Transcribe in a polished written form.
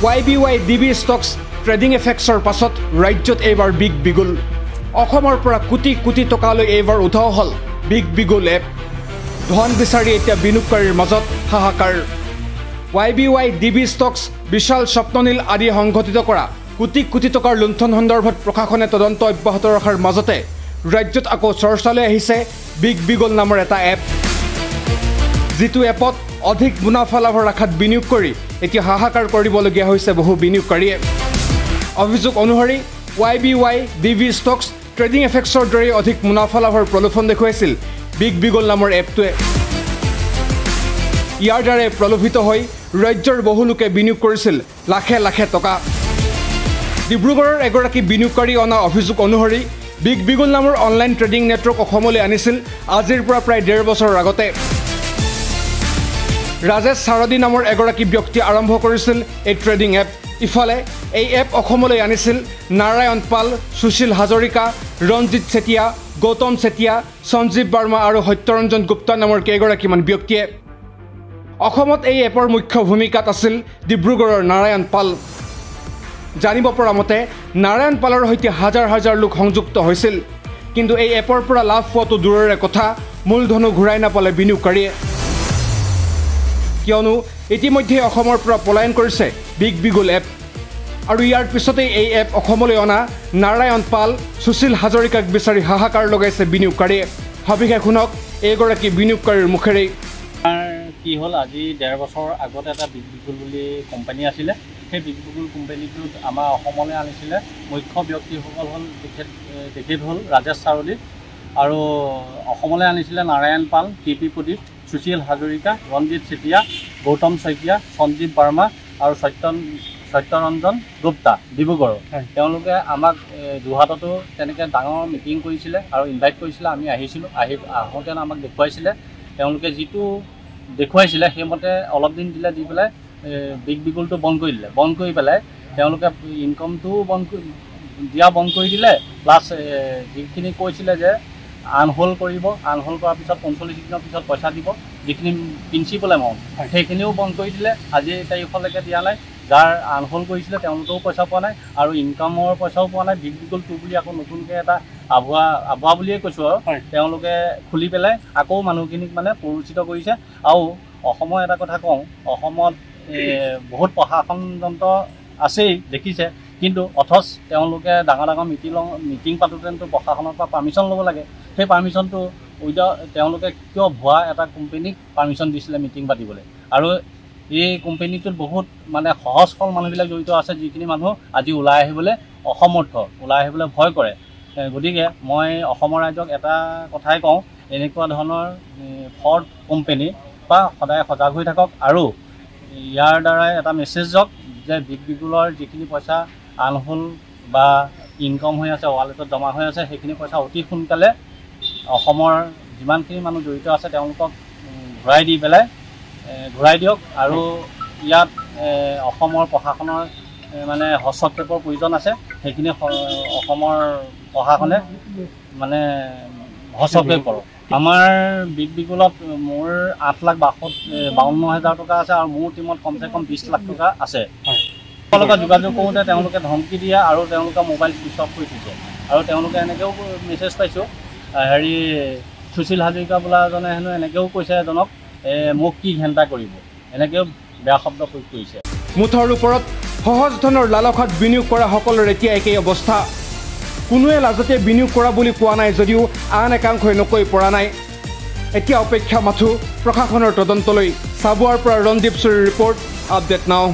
YBY DB stocks trading এফেক্টছৰ পাছত ৰাজ্যত এইবাৰ বিগ বিগুল অসমৰ পৰা কোটি কোটি টকালৈ এইবাৰ উঠাও হ'ল বিগ বিগুল এপ ধন বিচাৰি এতিয়া বিনিয়োগকাৰীৰ মাজত হাহাকাৰ YBY DB ষ্টকছ বিশাল স্বপ্ননীল আদি সংঘটিত কৰা কোটি কোটি টকাৰ লুণ্ঠন সন্দৰ্ভত প্ৰশাসনে তদন্ত অব্যাহত ৰখাৰ মাজতে ৰাজ্যত আকৌ চৰ্চালৈ আহিছে বিগ বিগুল নামৰ এটা এপ যিটো এপত অধিক মুনাফা লাভৰ আশাত বিনিয়োগ কৰি এতিয়া হাহাকাৰ কৰিবলগীয়া হৈছে বহু বিনিয়োগকাৰীয়ে অভিযোগ অনুসৰি YBY DB ষ্টকছ ট্ৰেডিং এফেক্টছৰ দৰে অধিক মুনাফা লাভৰ প্ৰলোভন দেখুৱাইছিল বিগ বিগুল নামৰ এপটোৱে ইয়াৰ দ্বাৰা প্ৰলোভিত হৈ ৰাজ্যৰ বহু লোকে বিনিয়োগ কৰিছিল লাখে লাখে টকা ডিব্ৰুগড়ৰ এগৰাকী বিনিয়োগকাৰী অনা অভিযোগ অনুসৰি বিগ বিগুল নামৰ অনলাইন ট্ৰেডিং নেটৱৰ্ক অসমলৈ আনিছিল আজিৰ পৰা প্ৰায় 1.5 বছৰৰ আগতে ৰাজেশ সাৰদী নামৰ এগৰাকী ব্যক্তি আৰম্ভ কৰিছিল এই ট্ৰেডিং এপ ইফালে এই এপ অসমলৈ আনিছিল নাৰায়ণ পাল সুশীল হাজৰিকা ৰঞ্জিত চেতিয়া গৌতম চেতিয়া সঞ্জীৱ বাৰ্মা আৰু সত্যৰঞ্জন গুপ্তা নামৰ কেইগৰাকীমান ব্যক্তিয়ে অসমত এই এপৰ মুখ্য ভূমিকাত আছিল ডিব্ৰুগড়ৰ নাৰায়ণ পাল জানিব পৰা মতে নাৰায়ণ পালৰ সৈতে হাজাৰ হাজাৰ লোক সংযুক্ত হৈছিল কিন্তু এই এপৰ পৰা লাভ পোৱাটো দূৰৰে কথা মূলধনো ঘূৰাই নাপালে বিনিয়োগকাৰীয়ে কিয়নো ইতিমধ্যে অসমৰ পৰা পলায়ন কৰিছে বিগ বিগুল এপ আৰু ইয়াৰ পিছতে এই এপ অসমলৈ অনা নাৰায়ণ পাল সুশীল হাজৰিকাক বিচাৰি হাহাকাৰ লগাইছে বিনিয়োগকাৰীয়ে সবিশেষ শুনক এইগৰাকী বিনিয়োগকাৰীৰ মুখেৰে কি হ'ল আজি 1.5 বছৰ আগতে এটা বিগ বিগুল বুলি কোম্পানী আছিলে সেই বিগ বিগুল কোম্পানীটোত আমাৰ অসমলৈ আনিছিলে মুখ্য ব্যক্তিসকল হ'ল তেখেত হ'ল ৰাজেশ সাৰদী আৰু অসমলৈ আনিছিলে নাৰায়ণ পাল TP প্ৰদীপ সুশীল হাজৰিকা ৰঞ্জিত চেতিয়া গৌতম শইকীয়া সঞ্জীৱ বাৰ্মা আৰু সত্যৰঞ্জন গুপ্তা ডিব্ৰুগড় তেওঁলোকে আমাক যোৰহাটতো তেনেকৈ ডাঙৰ মিটিং কৰিছিলে আৰু ইনভাইট কৰিছিলে আমি আহিছিলোঁ আহোঁতে আমাক দেখুৱাইছিলে তেওঁলোকে যিটো দেখুৱাইছিলে সেইমতে অলপ দিন দিলে দি পেলাই বিগ বিগুলটো বন্ধ কৰি দিলে বন্ধ কৰি পেলাই তেওঁলোকে ইনকমটোও বন্ধ কৰি দিলে প্লাছ যিখিনি কৈছিলে যে আনহোল্ড কৰিব আনহোল্ড কৰাৰ পিছত 45 দিনৰ পিছত পইচা দিব যিখিনি প্ৰিন্সিপাল এমাউণ্ট সেইখিনিও বন্ধ কৰি দিলে আজি তাৰিখলৈকে দিয়া নাই যাৰ আনহোল্ড কৰিছিলে তেওঁলোকেও পইচা পোৱা নাই আৰু ইনকামৰ পইচাও পোৱা নাই বিগ বিগুল 2 বুলি আকৌ নতুনকৈ এটা আভুৱা বুলিয়ে কৈছোঁ আৰু তেওঁলোকে খুলি পেলাই আকৌ মানুহখিনিক মানে প্ৰৰোচিত কৰিছে আৰু অসমৰ এটা কথা কওঁ অসমত বহুত প্ৰশাসন যন্ত্ৰ আছেই দেখিছে কিন্তু অথচ তেওঁলোকে ডাঙৰ মিটিং পাতোঁতেতো প্ৰশাসনৰ পৰা পাৰ্মিশ্যন ল'ব লাগে সেই পাৰ্মিশ্যনটো তেওঁলোকে কিয় ভুৱা এটা কোম্পানীক পাৰ্মিশ্যন দিছিলে মিটিং পাতিবলৈ আৰু এই কোম্পানীটোত বহুত মানে সহজ সৰল মানুহবিলাক জড়িত আছে যিখিনি মানুহ আজি ওলাই আহিবলৈ অসমৰ্থ ওলাই আহিবলৈ ভয় কৰে গতিকে মই অসমৰ ৰাইজক এটা কথাই কওঁ এনেকুৱা ধৰণৰ ফ্ৰড কোম্পানী বা সদায় সজাগ হৈ থাকক আৰু ইয়াৰ দ্বাৰাই এটা মেছেজ যাওক যে বিগ বিগুলৰ যিখিনি পইচা আনহোল্ড বা ইনকম হৈ আছে ৱালেটত জমা হৈ আছে সেইখিনি পইচা অতি সোনকালে অসমৰ যিমানখিনি মানুহ জড়িত আছে তেওঁলোকক ঘূৰাই দিয়ক আৰু ইয়াত অসমৰ প্ৰশাসনৰ মানে হস্তক্ষেপৰ প্ৰয়োজন আছে সেইখিনি অসমৰ প্ৰশাসনে মানে হস্তক্ষেপ কৰক আমাৰ বিগ বিগুলত মোৰ 8,52,000 টকা আছে আৰু মোৰ টিমত কমচে কম 20 লাখ টকা আছে তেওঁলোকে যোগাযোগ কৰোঁতে তেওঁলোকে ধমকি দিয়ে আৰু তেওঁলোকে মোবাইল ছুইচ অফ কৰি থৈছে আৰু তেওঁলোকে এনেকৈও মেছেজ পাইছোঁ সুশীল হাজৰিকা বোলা এজনে হেনো এনেকৈও কৈছে এজনক মোক কি ঘেণ্টা কৰিব এনেকৈও বেয়া শব্দ প্ৰয়োগ কৰিছে মুঠৰ ওপৰত সহজ ধনৰ লালসাত বিনিয়োগ কৰা সকলৰ এতিয়া একেই অৱস্থা কোনোৱে লাজতে বিনিয়োগ কৰা বুলি কোৱা নাই যদিও আন একাংশই নকৈ পৰা নাই এতিয়া অপেক্ষা মাথো প্ৰশাসনৰ তদন্তলৈ চাবুৱাৰ পৰা ৰঞ্জীৱ চুৰীৰ ৰিপৰ্ট আপডেট নাও